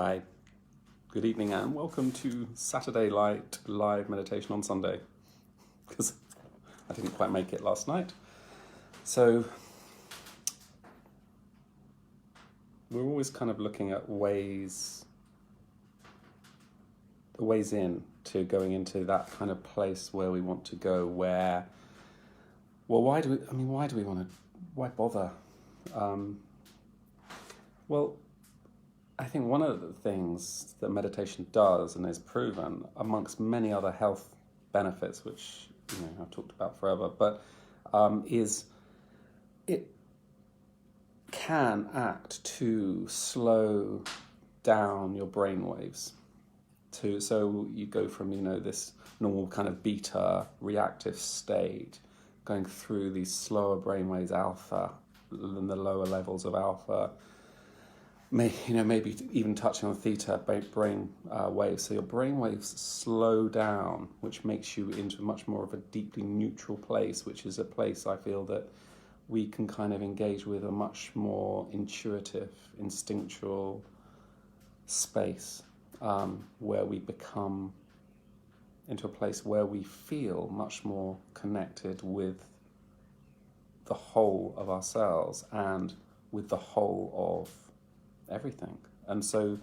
Hi, good evening and welcome to Saturday Light Live Meditation on Sunday, because I didn't quite make it last night. So we're always kind of looking at ways in to going into that kind of place where we want to go, why bother? I think one of the things that meditation does, and is proven amongst many other health benefits, which I've talked about forever, but is it can act to slow down your brain waves. So you go from this normal kind of beta reactive state, going through these slower brain waves, alpha, and the lower levels of alpha. Maybe even touching on theta brain waves. So your brain waves slow down, which makes you into much more of a deeply neutral place, which is a place I feel that we can kind of engage with a much more intuitive, instinctual space, where we become into a place where we feel much more connected with the whole of ourselves and with the whole of everything. And so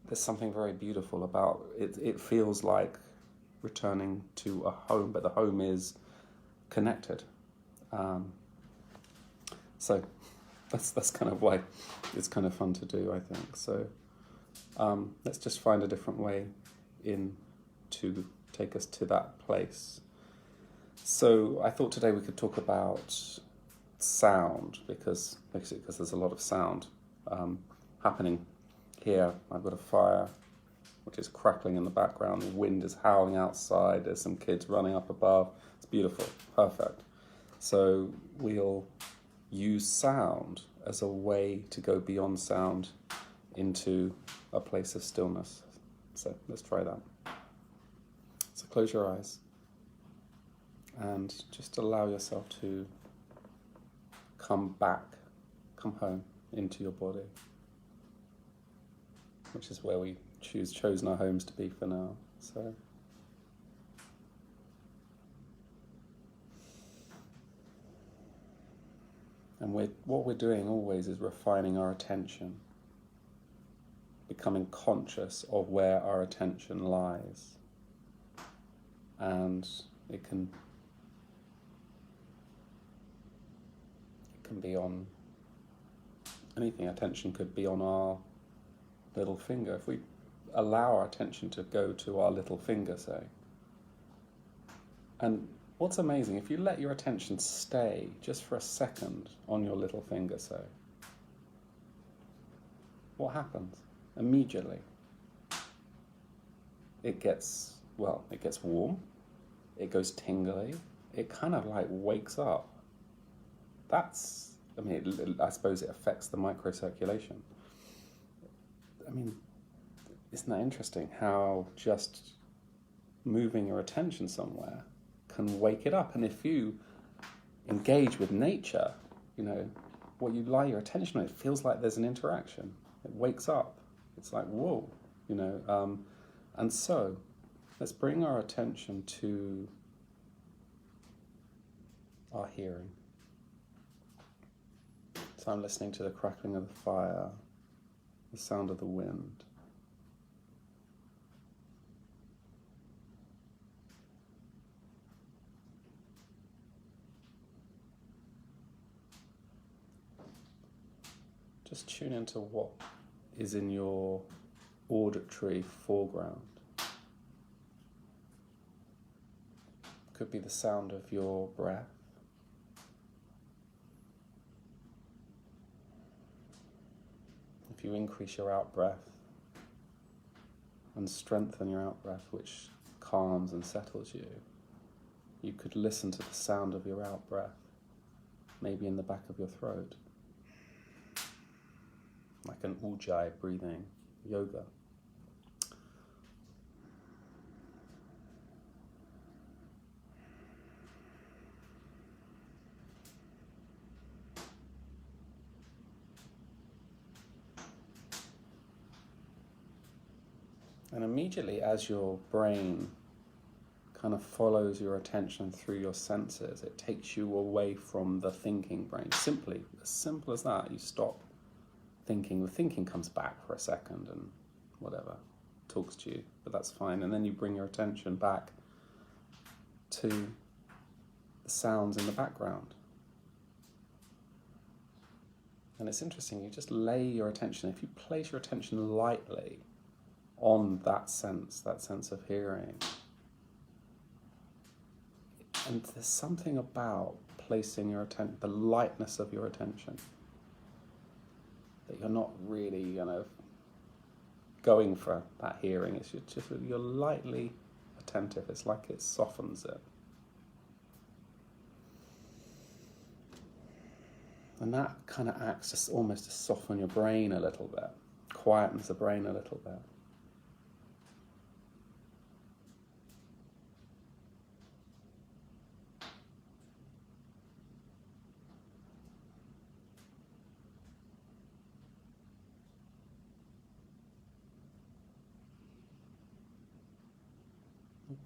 there's something very beautiful about it. It feels like returning to a home, but the home is connected. So that's kind of why it's kind of fun to do, I think. So let's just find a different way in to take us to that place. So I thought today we could talk about sound, because there's a lot of sound happening here. I've got a fire which is crackling in the background, the wind is howling outside, there's some kids running up above. It's beautiful, perfect. So we'll use sound as a way to go beyond sound into a place of stillness. So let's try that. So close your eyes and just allow yourself to come home into your body, which is where we chosen our homes to be for now. So what we're doing always is refining our attention, becoming conscious of where our attention lies, and it can be on anything. Attention could be on our little finger. If we allow our attention to go to our little finger, say. And what's amazing, if you let your attention stay just for a second on your little finger, say, what happens? Immediately, it gets warm, it goes tingly, it kind of like wakes up. I suppose it affects the microcirculation. Isn't that interesting how just moving your attention somewhere can wake it up? And if you engage with nature, what you lie your attention on, it feels like there's an interaction. It wakes up. It's like, whoa, and so let's bring our attention to our hearing. So I'm listening to the crackling of the fire, the sound of the wind. Just tune into what is in your auditory foreground. Could be the sound of your breath. If you increase your out-breath and strengthen your out-breath, which calms and settles you, you could listen to the sound of your out-breath, maybe in the back of your throat, like an ujjayi breathing yoga. And immediately, as your brain kind of follows your attention through your senses, it takes you away from the thinking brain. Simply, as simple as that, you stop thinking. The thinking comes back for a second and whatever, talks to you, but that's fine. And then you bring your attention back to the sounds in the background. And it's interesting, you just lay your attention, if you place your attention lightly on that sense of hearing. And there's something about placing your attention, the lightness of your attention, that you're not really, going for that hearing. It's just you're lightly attentive. It's like it softens it. And that kind of acts just almost to soften your brain a little bit, quietens the brain a little bit.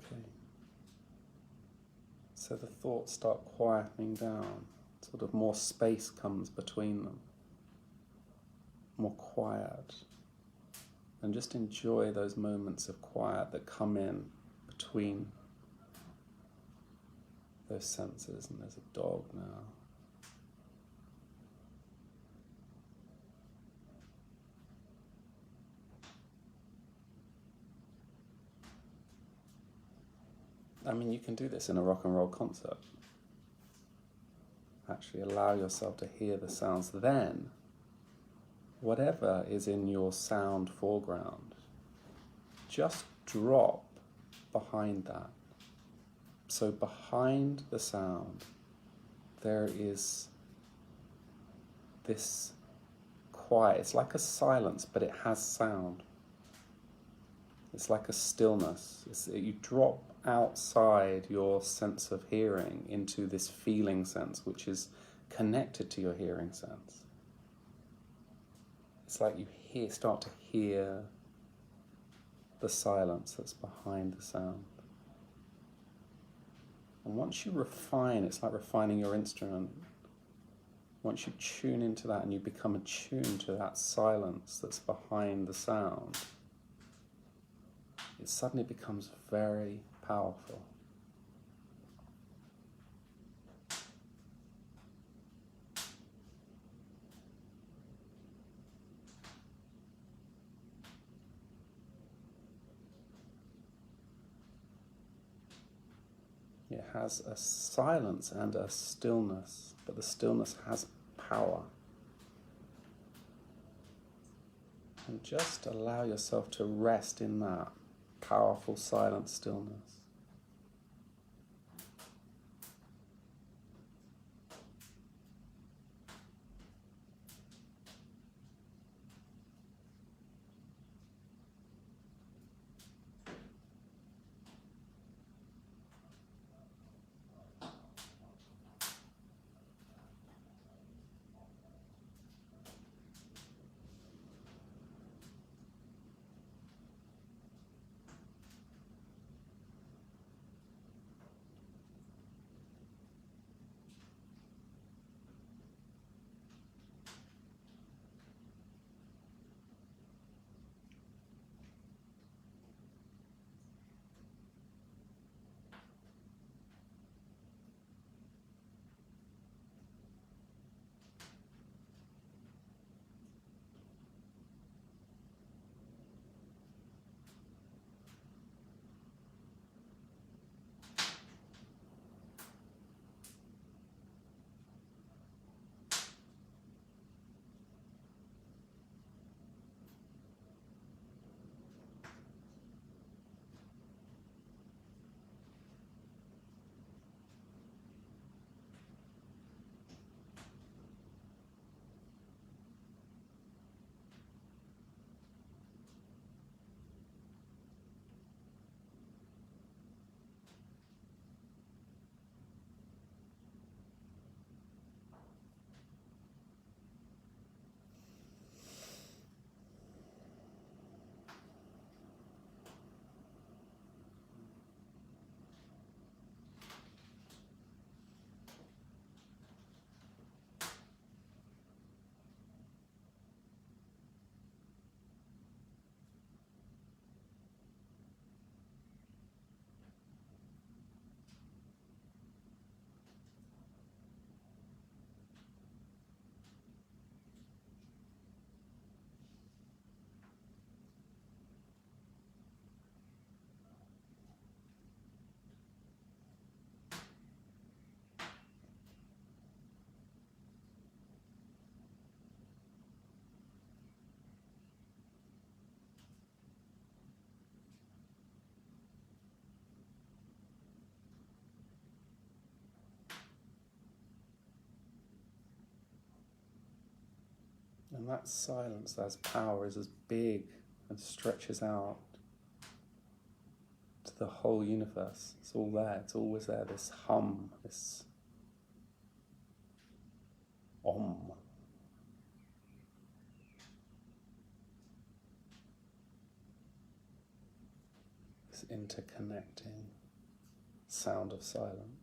Okay. So the thoughts start quietening down. Sort of more space comes between them. More quiet. And just enjoy those moments of quiet that come in between those senses. And there's a dog now. I mean, you can do this in a rock and roll concert. Actually allow yourself to hear the sounds. Then, whatever is in your sound foreground, just drop behind that. So behind the sound, there is this quiet. It's like a silence, but it has sound. It's like a stillness. You drop outside your sense of hearing into this feeling sense, which is connected to your hearing sense. It's like you start to hear the silence that's behind the sound. And once you refine, it's like refining your instrument. Once you tune into that and you become attuned to that silence that's behind the sound, it suddenly becomes very powerful. It has a silence and a stillness, but the stillness has power. And just allow yourself to rest in that powerful, silent stillness. And that silence, that power, is as big and stretches out to the whole universe. It's all there, it's always there, this hum, this om. This interconnecting sound of silence.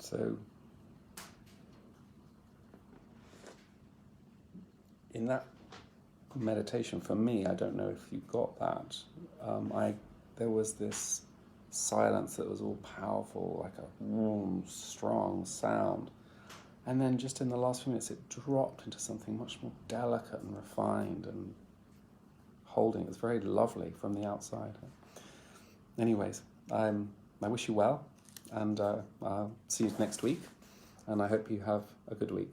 So, in that meditation, for me, I don't know if you got that. There was this silence that was all powerful, like a warm, strong sound, and then just in the last few minutes, it dropped into something much more delicate and refined and holding. It was very lovely from the outside. Anyways, I wish you well, and I'll see you next week, and I hope you have a good week.